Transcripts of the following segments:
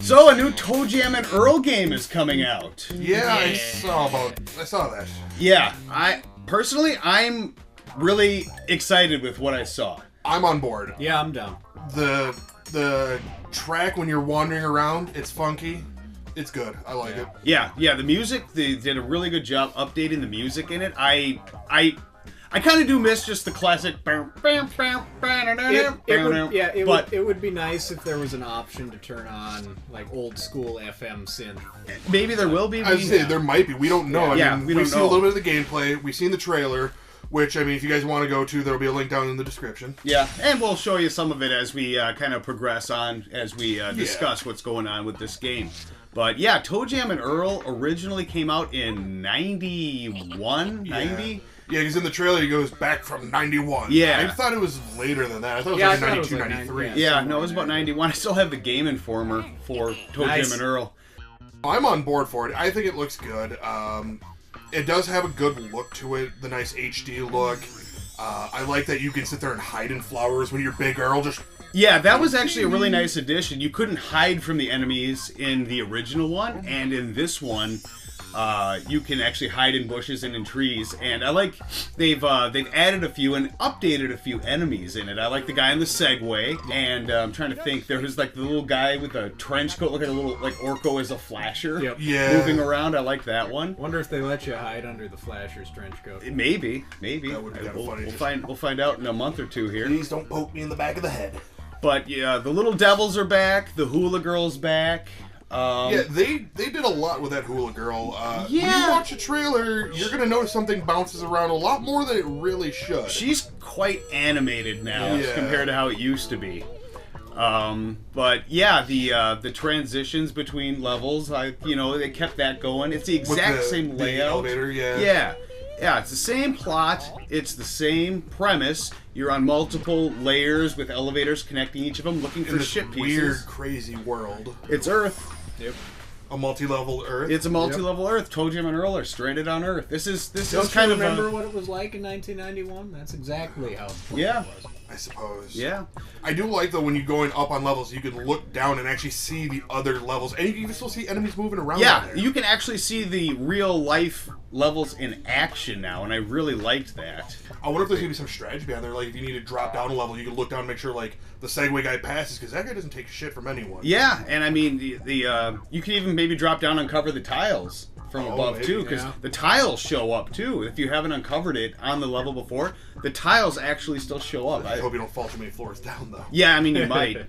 So a new Toe Jam and Earl game is coming out. Yeah, I saw that. Yeah, I'm really excited with what I saw. I'm on board. Yeah, I'm down. The track when you're wandering around, it's funky. It's good. I like it. Yeah, the music, they did a really good job updating the music in it. I kind of do miss just the classic. It would be nice if there was an option to turn on like old school FM synth. Maybe there will be. I would say there might be. We don't know. Yeah, I mean, we don't we've seen know. a little bit of the gameplay. We've seen the trailer, which, I mean, if you guys want to go to, there will be a link down in the description. Yeah, and we'll show you some of it as we kind of progress on, as we discuss what's going on with this game. But yeah, Toe Jam and Earl originally came out in 91, 90? Yeah, because in the trailer he goes back from 91. Yeah. I thought it was later than that. I thought it was Yeah, like I thought it was 92, like 93. Yeah, no, it was about 91. I still have the Game Informer for Toe Jam and Earl. I'm on board for it. I think it looks good. It does have a good look to it, the nice HD look. I like that you can sit there and hide in flowers when you're Big Earl. Yeah, that was actually a really nice addition. You couldn't hide from the enemies in the original one, and in this one, you can actually hide in bushes and in trees. And I like they've added a few and updated a few enemies in it. I like the guy in the Segway, and I'm trying to think. There was like the little guy with a trench coat, looking a little like Orko as a flasher, moving around. I like that one. Wonder if they let you hide under the flasher's trench coat. Maybe. That would be kind of funny. We'll find out in a month or two here. Please don't poke me in the back of the head. But yeah, the Little Devils are back. The Hula Girl's back. Yeah, they did a lot with that Hula Girl. When you watch the trailer, you're going to notice something bounces around a lot more than it really should. She's quite animated now compared to how it used to be. But yeah, the transitions between levels, they kept that going. It's the exact same layout. The elevator, yeah. Yeah, it's the same plot. It's the same premise. You're on multiple layers with elevators connecting each of them, looking for ship pieces. Weird, crazy world. It's Earth. Yep. A multi-level Earth. It's a multi-level Earth. Toe Jam and Earl are stranded on Earth. This is Don't kind you of remember what it was like in 1991? That's exactly how it was. I suppose. Yeah. I do like, though, when you're going up on levels, you can look down and actually see the other levels. And you can even still see enemies moving around. Yeah, you can actually see the real-life levels in action now, and I really liked that. I wonder if there's going to be some strategy behind there. Like, if you need to drop down a level, you can look down and make sure, like, the Segway guy passes, because that guy doesn't take shit from anyone. Yeah, and I mean, you can even maybe drop down and uncover the tiles from above, maybe, too, because the tiles show up, too. If you haven't uncovered it on the level before, the tiles actually still show up. I hope you don't fall too many floors down, though. Yeah, I mean, you might.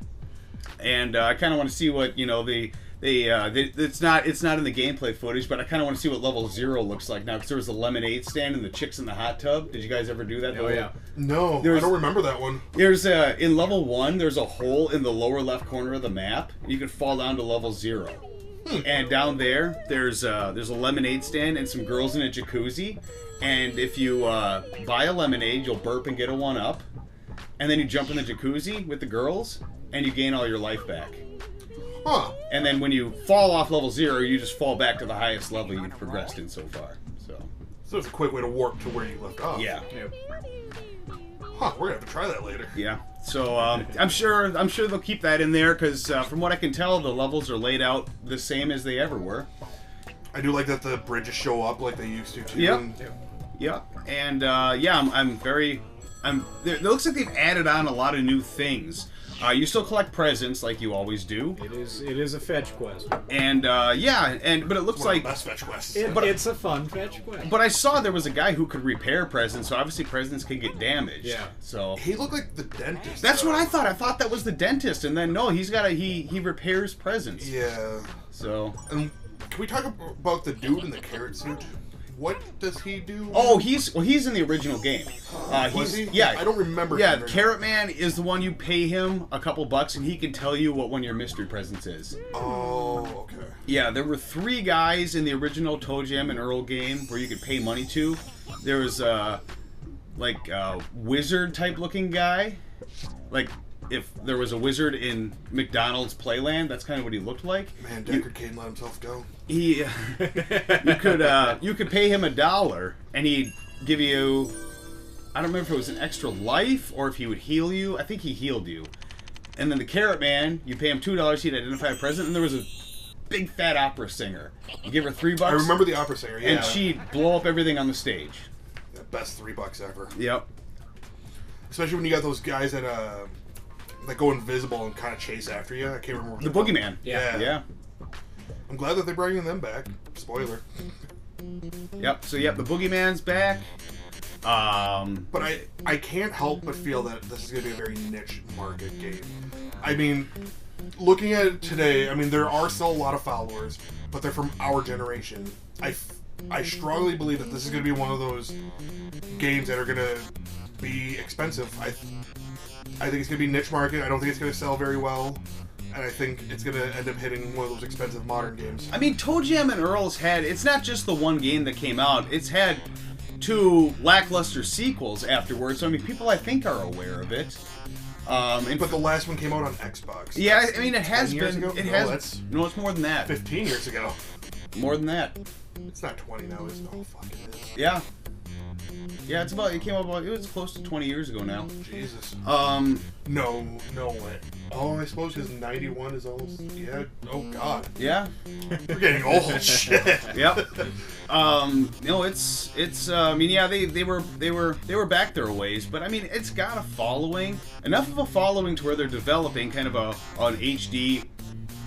And I kind of want to see what, it's not in the gameplay footage, but I kind of want to see what level 0 looks like now, because there was a lemonade stand and the chicks in the hot tub. Did you guys ever do that? Oh, yeah. No, I don't remember that one. There's in level 1, there's a hole in the lower left corner of the map. You can fall down to level 0. And down there's a lemonade stand and some girls in a jacuzzi. And if you buy a lemonade, you'll burp and get a 1-up. And then you jump in the jacuzzi with the girls, and you gain all your life back. Huh. And then when you fall off level 0, you just fall back to the highest level you've progressed in so far. So it's a quick way to warp to where you left off. Yeah. Yep. Huh, we're going to have to try that later. Yeah. So I'm sure they'll keep that in there, because from what I can tell, the levels are laid out the same as they ever were. I do like that the bridges show up like they used to, too. Yep. And it looks like they've added on a lot of new things. You still collect presents like you always do. It is a fetch quest. And but it looks like best fetch quests. It's a fun fetch quest. But I saw there was a guy who could repair presents, so obviously presents can get damaged. Yeah. So he looked like the dentist. That's what I thought. I thought that was the dentist, and then no, he repairs presents. Yeah. So. And can we talk about the dude in the carrot suit? What does he do? Oh, he's in the original game. Was he? Yeah. I don't remember. Yeah, Carrot Man is the one you pay him a couple bucks, and he can tell you what one of your mystery presents is. Oh, okay. Yeah, there were 3 guys in the original Toe Jam and Earl game where you could pay money to. There was a wizard type looking guy, like if there was a wizard in McDonald's Playland, that's kind of what he looked like. Man, Deckard Cain let himself go. You could pay him $1 and he'd give you, I don't remember if it was an extra life or if he would heal you. I think he healed you. And then the Carrot Man, you pay him $2, he'd identify a present, and there was a big fat opera singer. You give her $3. I remember the opera singer, yeah. And she'd blow up everything on the stage. The best $3 ever. Yep. Especially when you got those guys that go invisible and kind of chase after you. I can't remember. The Boogeyman. Yeah. I'm glad that they're bringing them back. Spoiler. Yep. So, the Boogeyman's back. But I can't help but feel that this is going to be a very niche market game. I mean, looking at it today, I mean, there are still a lot of followers, but they're from our generation. I strongly believe that this is going to be one of those games that are going to be expensive. I think it's going to be niche market. I don't think it's going to sell very well. And I think it's going to end up hitting one of those expensive modern games. I mean, Toe Jam and Earl's had... It's not just the one game that came out. It's had 2 lackluster sequels afterwards. So, I mean, people, I think, are aware of it. But the last one came out on Xbox. Yeah, I mean, it has 10 years been... ago? It No, has... that's No, it's more than that. 15 years ago. More than that. It's not 20 now, is it? Oh, fuck it is. Yeah. Yeah, it came out about... It was close to 20 years ago now. Jesus. No way. Oh, I suppose his 91 is almost... Yeah. Oh, God. Yeah. We're getting old. Shit. Yep. No, it's. I mean, yeah, they were back there a ways, but I mean, it's got a following, enough of a following to where they're developing kind of an HD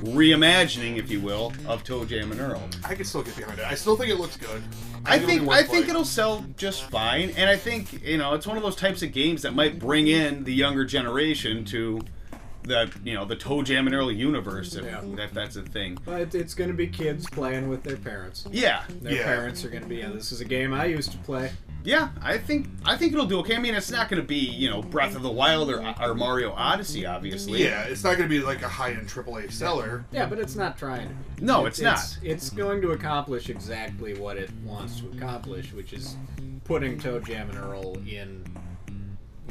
reimagining, if you will, of Toe Jam and Earl. I can still get behind it. I still think it looks good. I think it'll sell just fine, and I think it's one of those types of games that might bring in the younger generation to the Toe Jam and Earl universe, if that's a thing. But it's going to be kids playing with their parents. Yeah. Their parents are going to be, this is a game I used to play. Yeah, I think it'll do okay. I mean, it's not going to be, Breath of the Wild or Mario Odyssey, obviously. Yeah, it's not going to be like a high-end AAA seller. Yeah, but it's not trying to be. No, it's not. It's going to accomplish exactly what it wants to accomplish, which is putting Toe Jam and Earl in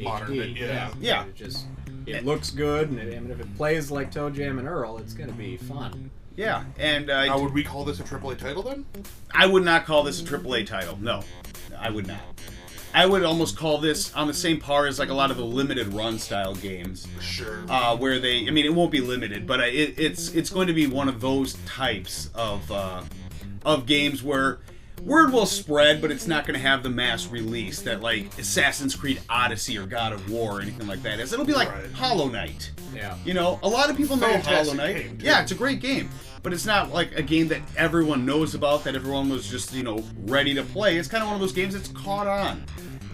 Modern, HD. Yeah. It looks good, and if it plays like Toe Jam and Earl, it's going to be fun. Yeah, and... now, would we call this a AAA title, then? I would not call this a AAA title, no. I would not. I would almost call this on the same par as like a lot of the limited run style games. Sure. Where I mean, it won't be limited, but it's going to be one of those types of games where word will spread, but it's not going to have the mass release that like Assassin's Creed Odyssey or God of War or anything like that is. It'll be like Hollow Knight. Yeah. A lot of people know Fantastic Hollow Knight. Game, yeah, it's a great game. But it's not like a game that everyone knows about, that everyone was just, ready to play. It's kind of one of those games that's caught on.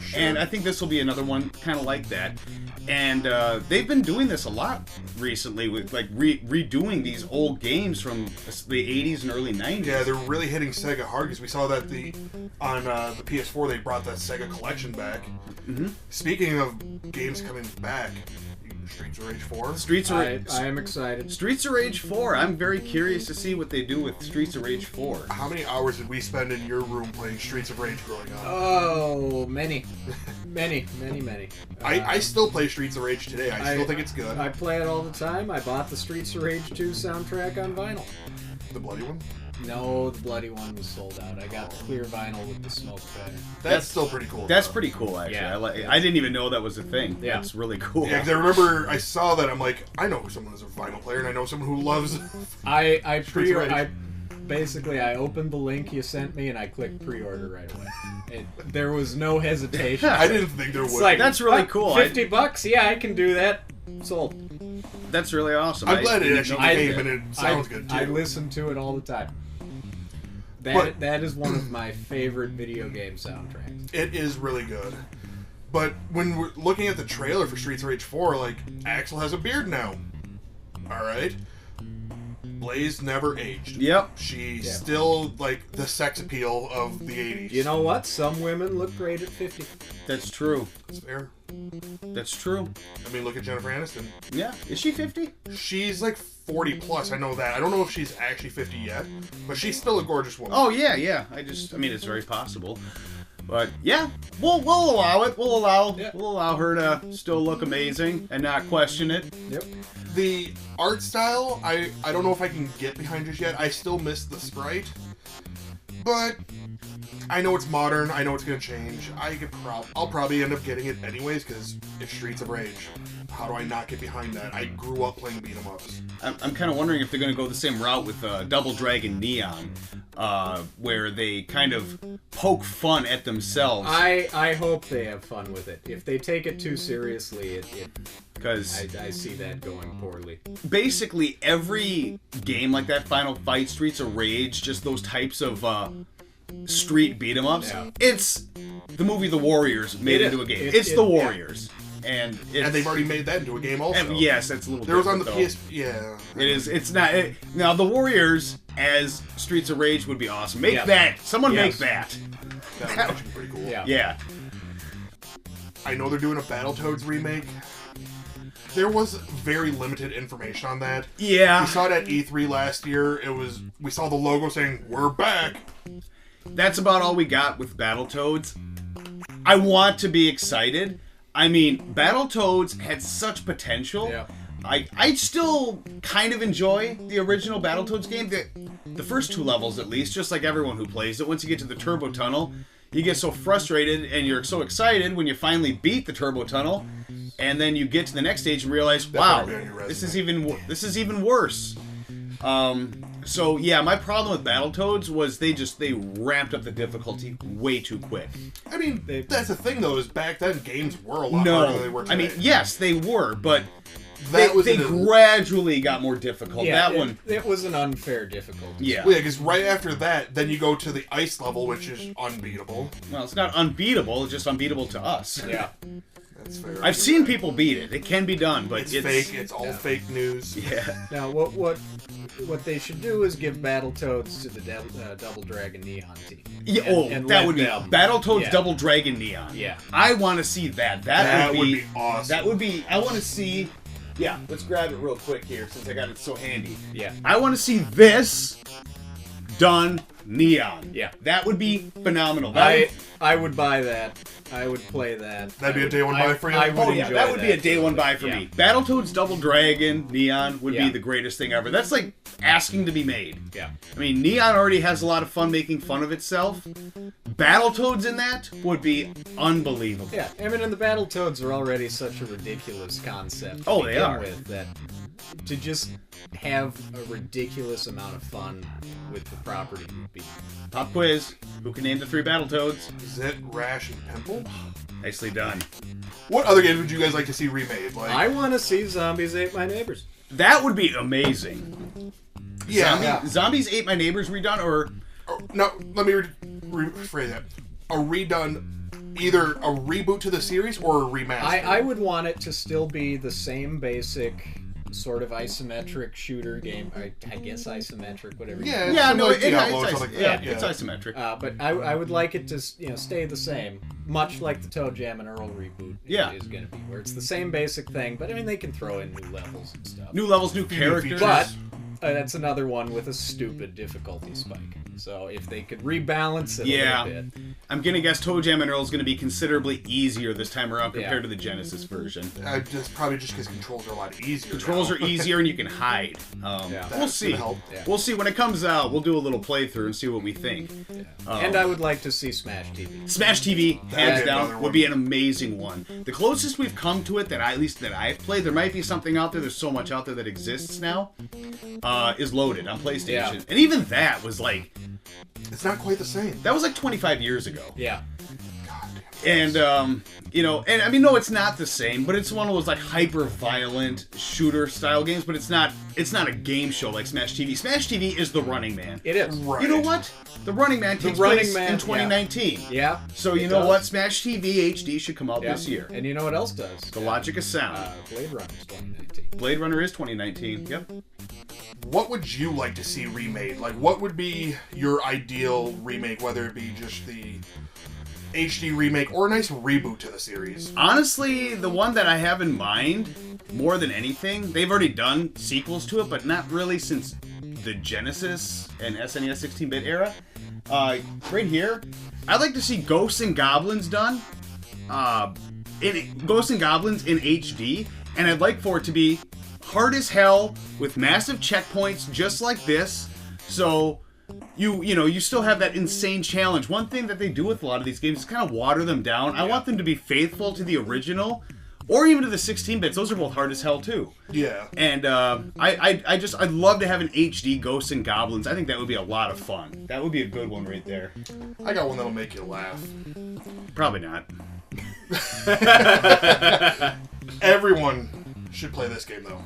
Sure. And I think this will be another one kind of like that. And they've been doing this a lot recently with like redoing these old games from the 80s and early 90s. Yeah, they're really hitting Sega hard because we saw that on the PS4 they brought that Sega collection back. Mm-hmm. Speaking of games coming back, Streets of Rage 4. I am excited. Streets of Rage 4. I'm very curious to see what they do with Streets of Rage 4. How many hours did we spend in your room playing Streets of Rage growing up? Oh, many. Many. I still play Streets of Rage today. I still think it's good. I play it all the time. I bought the Streets of Rage 2 soundtrack on vinyl. The bloody one? No, the bloody one was sold out. I got the clear vinyl with the smoke pad. That's still pretty cool. That's pretty cool, actually. Yeah. I didn't even know that was a thing. Yeah. That's really cool. Yeah, because I remember I saw that. I'm like, I know someone who's a vinyl player, and I know someone who loves. I opened the link you sent me and I clicked pre-order right away. There was no hesitation. I didn't think there would. It's like, that's really cool. $50? Yeah, I can do that. Sold. That's really awesome. I'm glad it actually came and it sounds good too. I listen to it all the time. That is one of my favorite video game soundtracks. It is really good. But when we're looking at the trailer for Streets of Rage 4, like, Axel has a beard now. Alright? Blaze never aged. Yep. She's still, like, the sex appeal of the 80s. You know what? Some women look great at 50. That's true. That's fair. That's true. I mean, look at Jennifer Aniston. Yeah. Is she 50? She's like 40 plus, I know that. I don't know if she's actually 50 yet, but she's still a gorgeous woman. Oh, yeah. I mean, it's very possible. But, yeah, we'll allow it. We'll allow her to still look amazing and not question it. Yep. The art style, I don't know if I can get behind just yet. I still miss the sprite. But I know it's modern. I know it's going to change. I'll probably end up getting it anyways because it's Streets of Rage. How do I not get behind that? I grew up playing beat 'em ups. I'm kind of wondering if they're going to go the same route with Double Dragon Neon, where they kind of poke fun at themselves. I hope they have fun with it. If they take it too seriously, Because I see that going poorly. basically every game like that, Final Fight, Streets of Rage, just those types of street beat 'em ups, Yeah. it's the movie The Warriors made into a game. It's The Warriors. And they've already made that into a game also. And yes, that's a little There was on different, the though. PS... Yeah. It is. It's not. Now, The Warriors as Streets of Rage would be awesome. Make that. Someone make that. That would actually be pretty cool. Yeah. I know they're doing a Battletoads remake. There was very limited information on that. Yeah. We saw it at E3 last year. We saw the logo saying, "We're back." That's about all we got with Battletoads. I want to be excited. I mean, Battletoads had such potential. Yeah. I still kind of enjoy the original Battletoads game. The first 2 levels, at least, just like everyone who plays it. Once you get to the Turbo Tunnel, you get so frustrated and you're so excited when you finally beat the Turbo Tunnel, and then you get to the next stage and realize, wow, this is even worse. So yeah, my problem with Battletoads was they ramped up the difficulty way too quick. I mean, that's the thing though, is back then games were a lot harder than they were today. I mean, yes, they were, but That was they an- gradually got more difficult. Yeah, that one, it was an unfair difficulty. yeah. Well, yeah, because right after that, then you go to the ice level, which is unbeatable. Well, it's not unbeatable; it's just unbeatable to us. Yeah. That's fair. I've seen people beat it. It can be done, but It's fake. It's all fake news. Yeah. Now, what they should do is give Battletoads to the Double Dragon Neon team. Yeah, And that let would be them- Battletoads yeah. Double Dragon Neon. Yeah. I want to see that. That would be awesome. That would be. I want to see. Yeah, let's grab it real quick here since I got it so handy. Yeah. I want to see this done neon. Yeah. That would be phenomenal. I would buy that. I would play that. That'd be a day one buy for you? I would Oh yeah, enjoy that would be a day one buy for Yeah. me. Battletoads Double Dragon Neon would be Yeah. the greatest thing ever. That's like asking to be made. Yeah. I mean, Neon already has a lot of fun making fun of itself. Battletoads in that would be unbelievable. Yeah, I mean, and the Battletoads are already such a ridiculous concept. Oh, to they begin are. With, that to just have a ridiculous amount of fun with the property would be. Pop quiz. Who can name the 3 Battletoads? Zit, Rash, and Pimple. Nicely done. What other games would you guys like to see remade? Like, I want to see Zombies Ate My Neighbors. That would be amazing. yeah. Zombies Ate My Neighbors redone, or No, let me rephrase that. A redone, either a reboot to the series or a remaster. I would want it to still be the same basic sort of isometric shooter game. I guess isometric, whatever. Yeah, You yeah, no, like it's Diablo or something like that. it's isometric. but I would like it to stay the same, much like the Toe Jam and Earl reboot Yeah. is going to be, where it's the same basic thing, but I mean they can throw in new levels and stuff. New levels, new characters. But that's another one with a stupid difficulty spike. So if they could rebalance it a little bit. I'm gonna guess Toe Jam and Earl is gonna be considerably easier this time around compared Yeah. to the Genesis version. Probably just because controls are a lot easier. Controls now. are easier and you can hide. Yeah. We'll That's see. gonna help. Yeah. We'll see when it comes out. We'll do a little playthrough and see what we think. And I would like to see Smash TV. Smash TV, hands That'd be another down, one. would be an amazing one. The closest we've come to it, that I've played, there might be something out there. There's so much out there that exists now. Is Loaded on PlayStation, Yeah. and even that was like It's not quite the same. that was like 25 years ago. Yeah. And and I mean, no, it's not the same, but it's one of those like hyper violent shooter style games. But it's not a game show like Smash TV. Smash TV is the Running Man. It is. Right. You know what? The Running Man takes Running place Man, in 2019. Yeah. So you it know does. what? Smash TV HD should come out Yeah. this year. And you know what else does? The logic of sound. Blade Runner's 2019. Blade Runner is 2019. Yep. What would you like to see remade? Like, what would be your ideal remake, whether it be just the HD remake or a nice reboot to the series? Honestly, the one that I have in mind, more than anything, they've already done sequels to it, but not really since the Genesis and SNES 16-bit era. Right here, I'd like to see Ghosts and Goblins done. Ghosts and Goblins in HD, and I'd like for it to be hard as hell with massive checkpoints just like this. So you still have that insane challenge. One thing that they do with a lot of these games is kind of water them down. I want them to be faithful to the original, or even to the 16-bits. Those are both hard as hell too. Yeah. And I'd love to have an HD Ghosts and Goblins. I think that would be a lot of fun. That would be a good one right there. I got one that'll make you laugh. Probably not. Everyone should play this game though.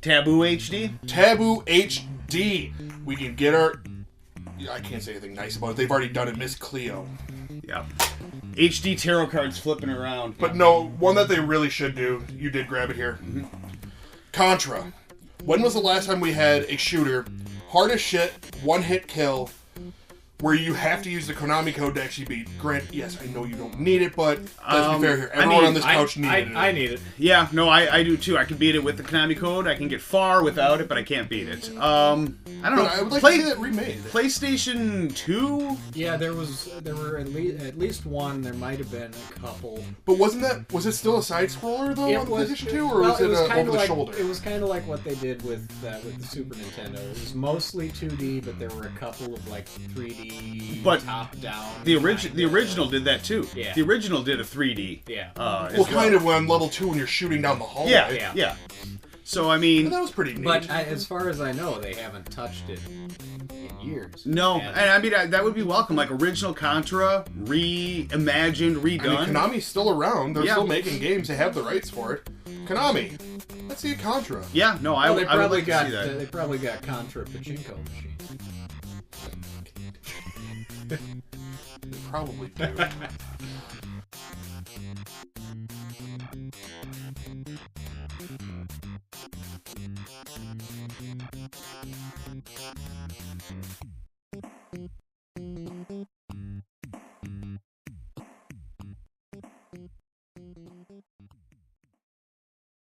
Taboo HD? Taboo HD. We can get our... I can't say anything nice about it. They've already done it. Miss Cleo. Yeah. HD tarot cards flipping around. But no, one that they really should do. You did grab it here. Mm-hmm. Contra. When was the last time we had a shooter, hard as shit, one-hit kill, where you have to use the Konami code to actually beat? Grant, yes, I know you don't need it, but let's be fair here. Everyone on this couch needed it. I need it. Yeah, no, I do too. I can beat it with the Konami code. I can get far without it, but I can't beat it. I don't know. But I would like to see that remade. PlayStation 2? Yeah, there were at least one. There might have been a couple. But was it still a side scroller though on PlayStation 2, or was it over the shoulder? It was kind of like what they did with the Super Nintendo. It was mostly 2D, but there were a couple of like 3D. But top down. The original did that too. Yeah. The original did a 3D. Yeah. Well, kind of on level 2 when you're shooting down the hallway. Yeah. So I mean, but that was pretty neat. But as far as I know, they haven't touched it in years. No, and I mean that would be welcome. Like original Contra, reimagined, redone. I mean, Konami's still around. They're still making games. They have the rights for it. Konami, let's see a Contra. Yeah, no, I would like to see that. They probably got Contra pachinko machines. They probably do.